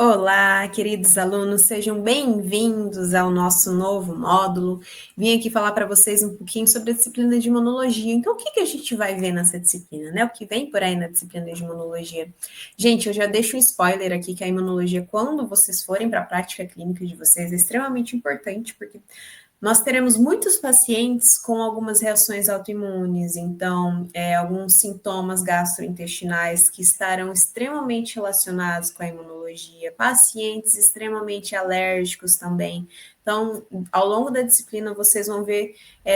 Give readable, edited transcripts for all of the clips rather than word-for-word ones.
Olá, queridos alunos, sejam bem-vindos ao nosso novo módulo. Vim aqui falar para vocês um pouquinho sobre a disciplina de imunologia. Então, o que a gente vai ver nessa disciplina, né? O que vem por aí na disciplina de imunologia? Gente, eu já deixo um spoiler aqui que a imunologia, quando vocês forem para a prática clínica de vocês, é extremamente importante, porque nós teremos muitos pacientes com algumas reações autoimunes, então, alguns sintomas gastrointestinais que estarão extremamente relacionados com a imunologia, pacientes extremamente alérgicos também. Então, ao longo da disciplina, vocês vão ver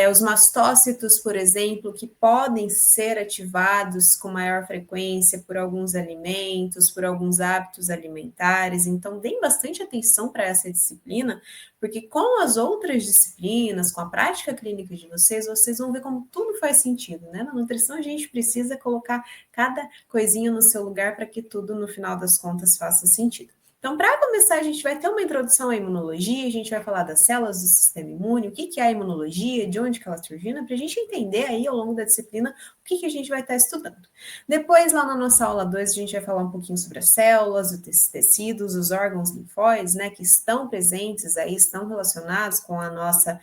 os mastócitos, por exemplo, que podem ser ativados com maior frequência por alguns alimentos, por alguns hábitos alimentares. Então, deem bastante atenção para essa disciplina, porque com as outras disciplinas, com a prática clínica de vocês, vocês vão ver como tudo faz sentido, né? Na nutrição, a gente precisa colocar cada coisinha no seu lugar para que tudo, no final das contas, faça sentido. Então, para começar, a gente vai ter uma introdução à imunologia, a gente vai falar das células do sistema imune, o que é a imunologia, de onde que ela surgiu, para a gente entender aí, ao longo da disciplina, o que a gente vai estar estudando. Depois, lá na nossa aula 2, a gente vai falar um pouquinho sobre as células, os tecidos, os órgãos linfóides, né, que estão presentes aí, estão relacionados com a nossa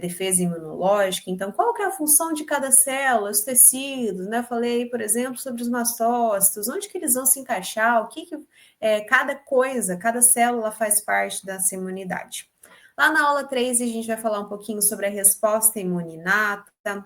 defesa imunológica. Então, qual que é a função de cada célula, os tecidos, né? Falei, por exemplo, sobre os mastócitos, onde que eles vão se encaixar, o que cada coisa, cada célula faz parte dessa imunidade. Lá na aula 3, a gente vai falar um pouquinho sobre a resposta imune inata.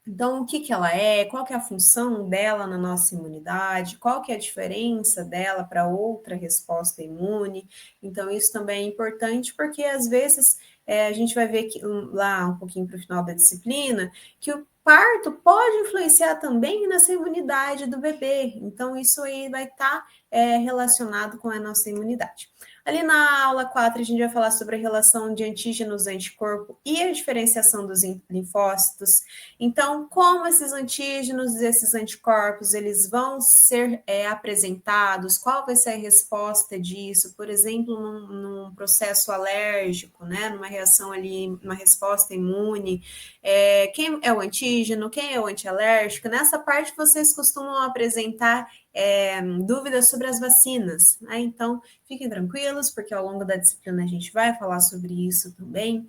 Então, o que ela é, qual que é a função dela na nossa imunidade, qual que é a diferença dela para outra resposta imune. Então, isso também é importante, porque às vezes a gente vai ver que, lá um pouquinho para o final da disciplina, que o parto pode influenciar também nessa imunidade do bebê. Então, isso aí vai estar relacionado com a nossa imunidade. Ali na aula 4, a gente vai falar sobre a relação de antígenos-anticorpo e a diferenciação dos linfócitos. Então, como esses antígenos e esses anticorpos, eles vão ser apresentados, qual vai ser a resposta disso, por exemplo, num processo alérgico, né, numa reação ali, uma resposta imune, quem é o antígeno, quem é o antialérgico, nessa parte vocês costumam apresentar dúvidas sobre as vacinas, né? Então, fiquem tranquilos, porque ao longo da disciplina a gente vai falar sobre isso também.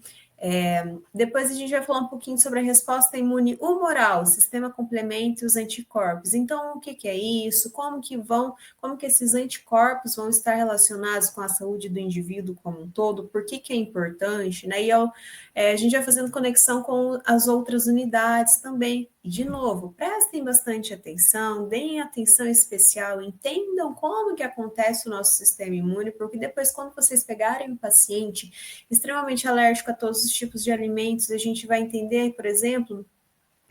Depois a gente vai falar um pouquinho sobre a resposta imune humoral, o sistema complemento e os anticorpos. Então, o que é isso? Como que esses anticorpos vão estar relacionados com a saúde do indivíduo como um todo? Por que é importante? Né? E a gente vai fazendo conexão com as outras unidades também. E, de novo, prestem bastante atenção, deem atenção especial, entendam como que acontece o nosso sistema imune, porque depois, quando vocês pegarem um paciente extremamente alérgico a todos os tipos de alimentos, a gente vai entender, por exemplo,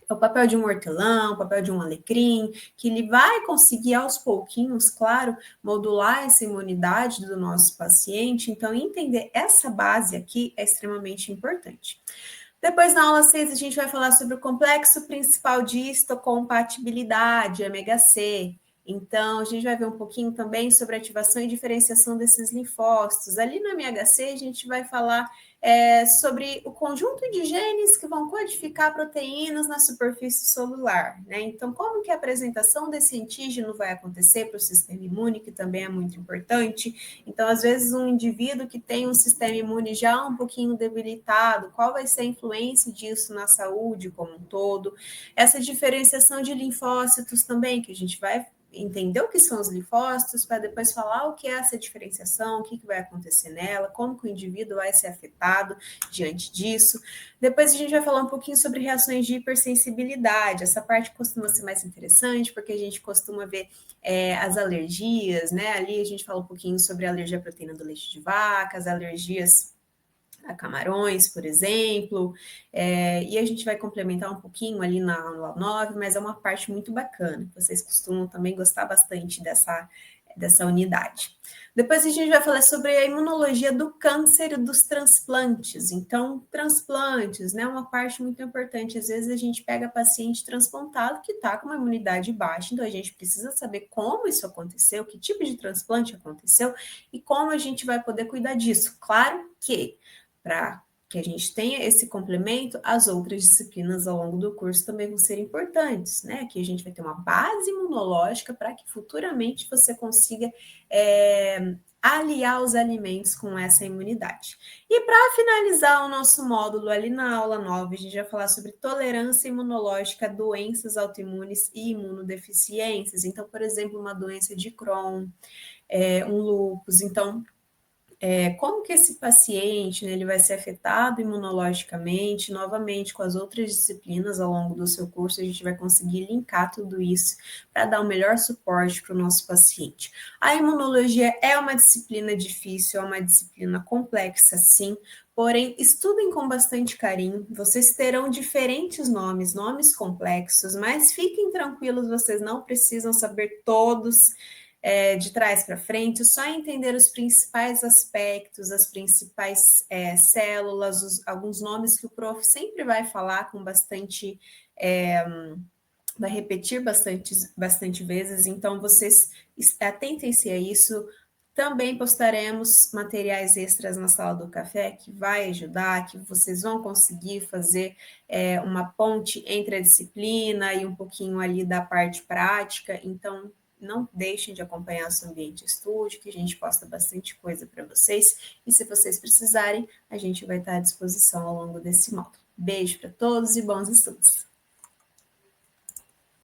o papel de um hortelã, o papel de um alecrim, que ele vai conseguir aos pouquinhos, claro, modular essa imunidade do nosso paciente. Então, entender essa base aqui é extremamente importante. Depois, na aula 6, a gente vai falar sobre o complexo principal de histocompatibilidade, ômega C. Então, a gente vai ver um pouquinho também sobre a ativação e diferenciação desses linfócitos. Ali no MHC, a gente vai falar sobre o conjunto de genes que vão codificar proteínas na superfície celular, né? Então, como que a apresentação desse antígeno vai acontecer para o sistema imune, que também é muito importante. Então, às vezes, um indivíduo que tem um sistema imune já um pouquinho debilitado, qual vai ser a influência disso na saúde como um todo? Essa diferenciação de linfócitos também, que a gente vai entender o que são os linfócitos, para depois falar o que é essa diferenciação, o que vai acontecer nela, como que o indivíduo vai ser afetado diante disso. Depois a gente vai falar um pouquinho sobre reações de hipersensibilidade. Essa parte costuma ser mais interessante, porque a gente costuma ver as alergias, né? Ali a gente fala um pouquinho sobre a alergia à proteína do leite de vaca, as alergias a camarões, por exemplo, e a gente vai complementar um pouquinho ali na aula 9, mas é uma parte muito bacana, vocês costumam também gostar bastante dessa unidade. Depois a gente vai falar sobre a imunologia do câncer e dos transplantes. Então, transplantes, né, uma parte muito importante. Às vezes a gente pega paciente transplantado que está com uma imunidade baixa, então a gente precisa saber como isso aconteceu, que tipo de transplante aconteceu e como a gente vai poder cuidar disso. Claro que para que a gente tenha esse complemento, as outras disciplinas ao longo do curso também vão ser importantes, né? Aqui a gente vai ter uma base imunológica para que futuramente você consiga aliar os alimentos com essa imunidade. E para finalizar o nosso módulo ali na aula 9, a gente vai falar sobre tolerância imunológica a doenças autoimunes e imunodeficiências. Então, por exemplo, uma doença de Crohn, um lúpus. Então, como que esse paciente, né, ele vai ser afetado imunologicamente, novamente com as outras disciplinas ao longo do seu curso, a gente vai conseguir linkar tudo isso para dar o melhor suporte para o nosso paciente. A imunologia é uma disciplina difícil, é uma disciplina complexa, sim, porém, estudem com bastante carinho, vocês terão diferentes nomes, nomes complexos, mas fiquem tranquilos, vocês não precisam saber todos de trás para frente, só entender os principais aspectos, as principais células, alguns nomes que o prof sempre vai falar com bastante, vai repetir bastante vezes, então vocês atentem-se a isso. Também postaremos materiais extras na sala do café que vai ajudar, que vocês vão conseguir fazer uma ponte entre a disciplina e um pouquinho ali da parte prática. Então, não deixem de acompanhar o ambiente estúdio, que a gente posta bastante coisa para vocês. E se vocês precisarem, a gente vai estar à disposição ao longo desse módulo. Beijo para todos e bons estudos!